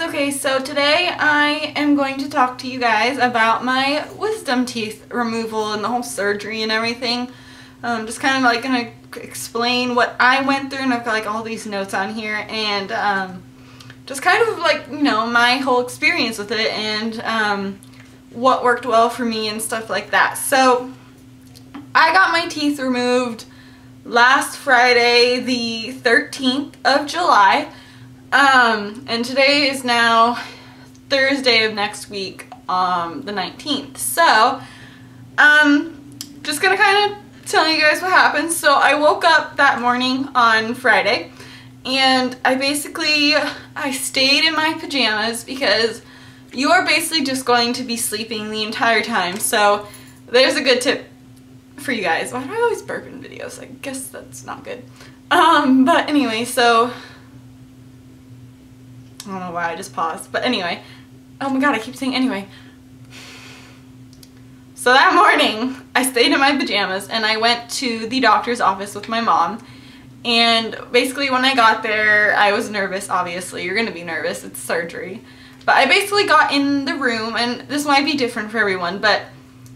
Okay, so today I am going to talk to you guys about my wisdom teeth removal and the whole surgery and everything. Just kind of like gonna explain what I went through, and I've got like all these notes on here, and just kind of like, you know, my whole experience with it and what worked well for me and stuff like that. So I got my teeth removed last Friday, the 13th of July. And today is now Thursday of next week, the 19th. So, just gonna kind of tell you guys what happened. So I woke up that morning on Friday, and I stayed in my pajamas because you are basically just going to be sleeping the entire time. So there's a good tip for you guys. Why do I always burp in videos? I guess that's not good. But anyway, so I don't know why I just paused, but anyway. Oh my god, I keep saying anyway. So that morning, I stayed in my pajamas and I went to the doctor's office with my mom. And basically when I got there, I was nervous, obviously. You're gonna be nervous, it's surgery. But I basically got in the room, and this might be different for everyone, but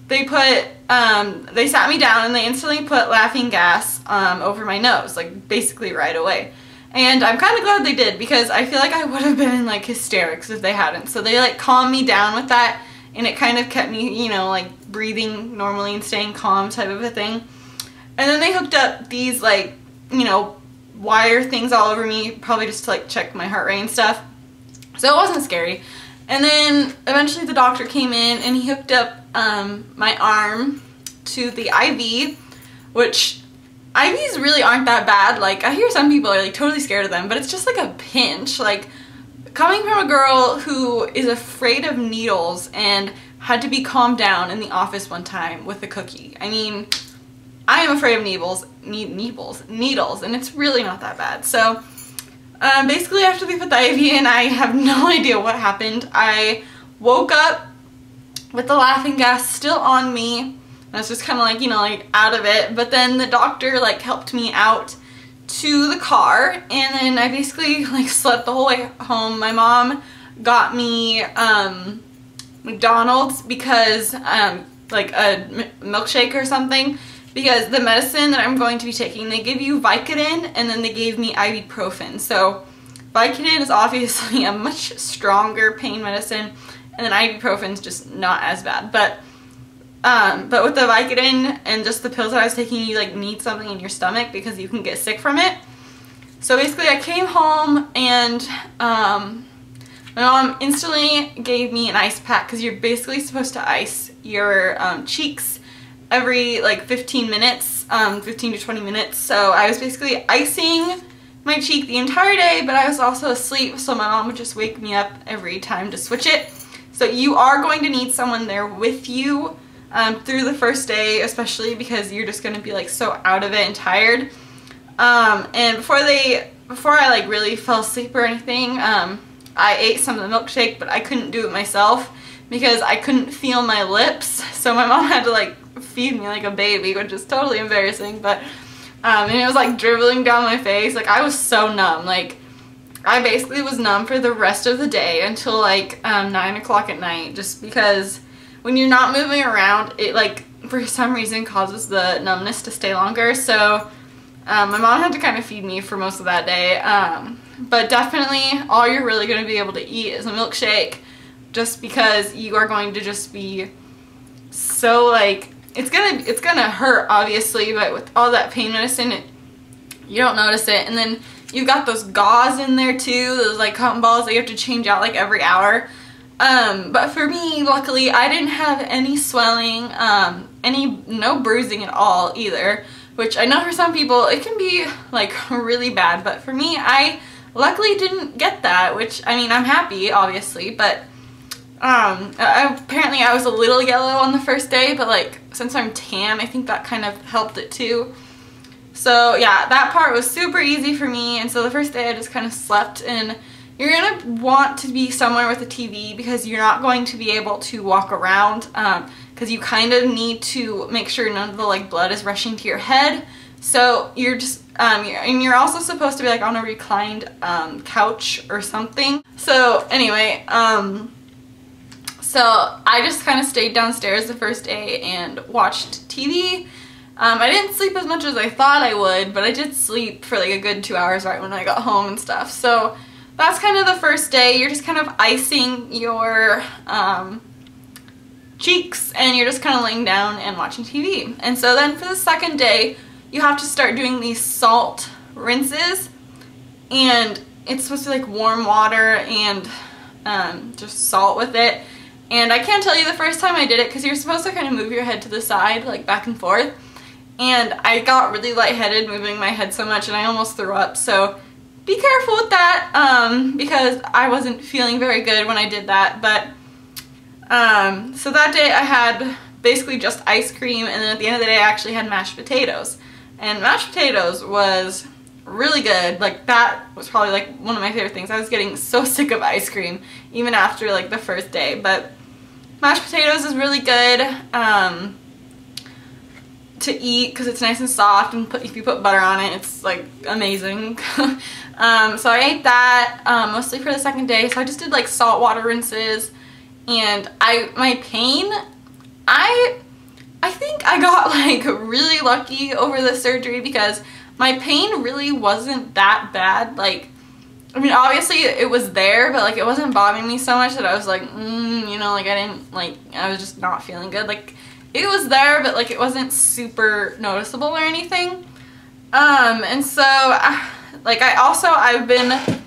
they sat me down and they instantly put laughing gas over my nose, like basically right away. And I'm kind of glad they did, because I feel like I would have been in like hysterics if they hadn't. So they like calmed me down with that, and it kind of kept me, you know, like breathing normally and staying calm type of a thing. And then they hooked up these like, you know, wire things all over me, probably just to like check my heart rate and stuff. So it wasn't scary. And then eventually the doctor came in and he hooked up my arm to the IV, which IVs really aren't that bad. Like, I hear some people are like totally scared of them, but it's just like a pinch. Like, coming from a girl who is afraid of needles and had to be calmed down in the office one time with a cookie. I mean, I am afraid of needles, and it's really not that bad. So, basically after they put the IV in, I have no idea what happened. I woke up with the laughing gas still on me. I was just kind of like, you know, like out of it. But then the doctor like helped me out to the car, and then I basically like slept the whole way home. My mom got me McDonald's because like a milkshake or something, because the medicine that I'm going to be taking, they give you Vicodin and then they gave me ibuprofen. So Vicodin is obviously a much stronger pain medicine, and then ibuprofen is just not as bad. But with the Vicodin and just the pills that I was taking, you like need something in your stomach because you can get sick from it. So basically I came home, and my mom instantly gave me an ice pack, because you're basically supposed to ice your cheeks every like 15 minutes, 15 to 20 minutes. So I was basically icing my cheek the entire day, but I was also asleep, so my mom would just wake me up every time to switch it. So you are going to need someone there with you through the first day, especially because you're just going to be like so out of it and tired. And before I like really fell asleep or anything, I ate some of the milkshake, but I couldn't do it myself because I couldn't feel my lips. So my mom had to like feed me like a baby, which is totally embarrassing. But and it was like dribbling down my face. Like, I was so numb. Like, I basically was numb for the rest of the day until like 9 o'clock at night, just because when you're not moving around, it like for some reason causes the numbness to stay longer. So my mom had to kind of feed me for most of that day. But definitely all you're really going to be able to eat is a milkshake, just because you are going to just be so like, it's gonna hurt obviously, but with all that pain medicine, you don't notice it. And then you've got those gauze in there too, those like cotton balls that you have to change out like every hour. But for me, luckily, I didn't have any swelling, no bruising at all either, which I know for some people it can be like really bad, but for me, I luckily didn't get that, which, I mean, I'm happy obviously, but apparently I was a little yellow on the first day, but like since I'm tan, I think that kind of helped it too. So yeah, that part was super easy for me. And so the first day I just kind of slept, and you're gonna want to be somewhere with a TV because you're not going to be able to walk around, because you kind of need to make sure none of the like blood is rushing to your head So you're just, and you're also supposed to be like on a reclined couch or something. So anyway, so I just kind of stayed downstairs the first day and watched TV. I didn't sleep as much as I thought I would, but I did sleep for like a good 2 hours right when I got home and stuff. So that's kind of the first day. You're just kind of icing your cheeks, and you're just kind of laying down and watching TV. And so then for the second day, you have to start doing these salt rinses, and it's supposed to be like warm water and just salt with it. And I can't tell you the first time I did it, because you're supposed to kind of move your head to the side, like back and forth. And I got really lightheaded moving my head so much, and I almost threw up. So be careful with that, because I wasn't feeling very good when I did that. But so that day I had basically just ice cream, and then at the end of the day I actually had mashed potatoes. And mashed potatoes was really good. Like, that was probably like one of my favorite things. I was getting so sick of ice cream even after like the first day, but mashed potatoes is really good to eat because it's nice and soft, and if you put butter on it, it's like amazing. So I ate that mostly for the second day. So I just did like salt water rinses, and my pain, I think I got like really lucky over the surgery, because my pain really wasn't that bad. Like, I mean, obviously it was there, but like it wasn't bothering me so much that I was like, you know, like I was just not feeling good. Like, it was there, but like it wasn't super noticeable or anything. And so like I've been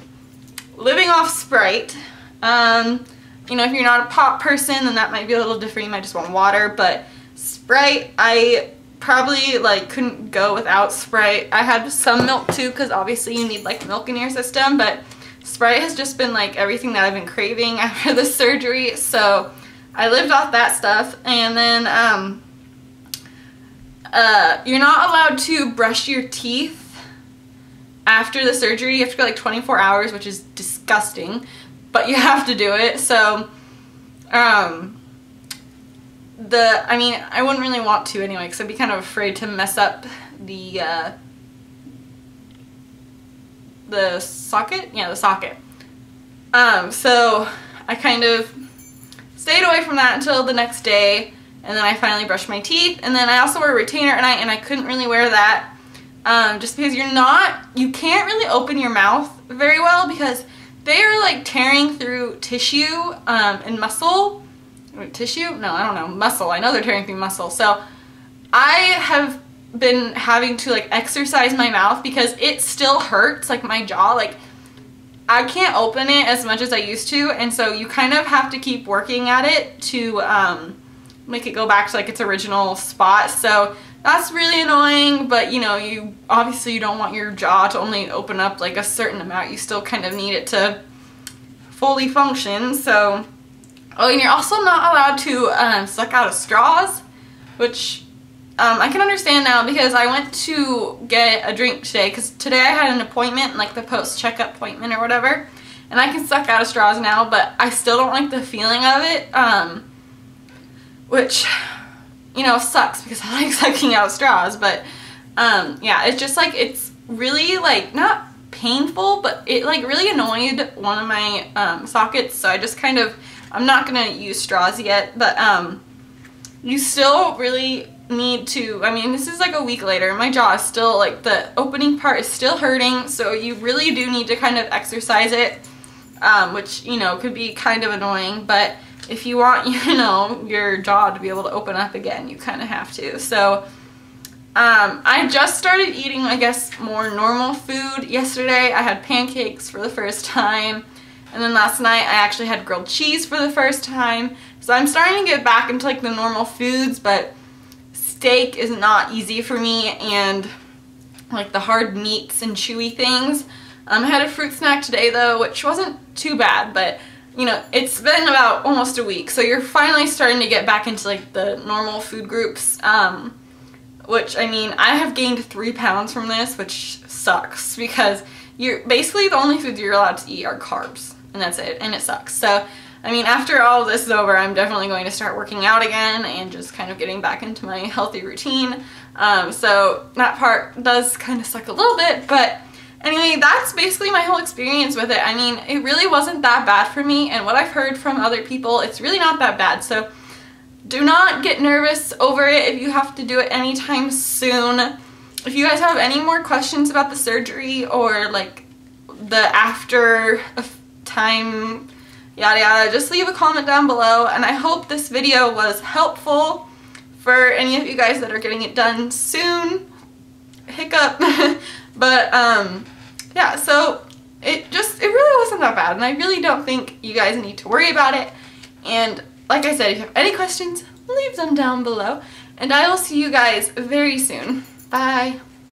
living off Sprite. You know, if you're not a pop person, then that might be a little different. You might just want water, but Sprite, I probably like couldn't go without Sprite. I had some milk too, because obviously you need like milk in your system, but Sprite has just been like everything that I've been craving after the surgery. So I lived off that stuff. And then you're not allowed to brush your teeth after the surgery. You have to go like 24 hours, which is disgusting, but you have to do it. So I mean, I wouldn't really want to anyway, because I'd be kind of afraid to mess up the socket? Yeah, the socket. So I kind of stayed away from that until the next day, and then I finally brushed my teeth. And then I also wear a retainer at night, and I couldn't really wear that just because you can't really open your mouth very well, because they are like tearing through tissue and muscle. Tissue? No, I don't know. Muscle. I know they're tearing through muscle. So I have been having to like exercise my mouth, because it still hurts, like my jaw. Like, I can't open it as much as I used to, and so you kind of have to keep working at it to make it go back to like its original spot. So that's really annoying, but you know, you don't want your jaw to only open up like a certain amount. You still kind of need it to fully function. So, oh, and you're also not allowed to suck out of straws, which I can understand now, because I went to get a drink today, because today I had an appointment, like the post-checkup appointment or whatever, and I can suck out of straws now, but I still don't like the feeling of it, which, you know, sucks, because I like sucking out straws. But yeah, it's just like, it's really like not painful, but it like really annoyed one of my sockets, so I just kind of, I'm not gonna use straws yet. But you still really need to, I mean, this is like a week later, my jaw is still like, the opening part is still hurting, so you really do need to kind of exercise it, which, you know, could be kind of annoying, but if you want, you know, your jaw to be able to open up again, you kind of have to. So I just started eating, I guess, more normal food yesterday. I had pancakes for the first time, and then last night I actually had grilled cheese for the first time. So I'm starting to get back into like the normal foods, but steak is not easy for me, and like the hard meats and chewy things. I had a fruit snack today though, which wasn't too bad, but you know, it's been about almost a week, so you're finally starting to get back into like the normal food groups, which, I mean, I have gained 3 pounds from this, which sucks, because you're basically, the only foods you're allowed to eat are carbs, and that's it, and it sucks. So I mean, after all this is over, I'm definitely going to start working out again and just kind of getting back into my healthy routine. So that part does kind of suck a little bit, but anyway, that's basically my whole experience with it. I mean, it really wasn't that bad for me, and what I've heard from other people, it's really not that bad. So do not get nervous over it if you have to do it anytime soon. If you guys have any more questions about the surgery or like the after time, yada yada, just leave a comment down below, and I hope this video was helpful for any of you guys that are getting it done soon. Hiccup. But yeah, so it really wasn't that bad, and I really don't think you guys need to worry about it. And like I said, if you have any questions, leave them down below, and I will see you guys very soon. Bye.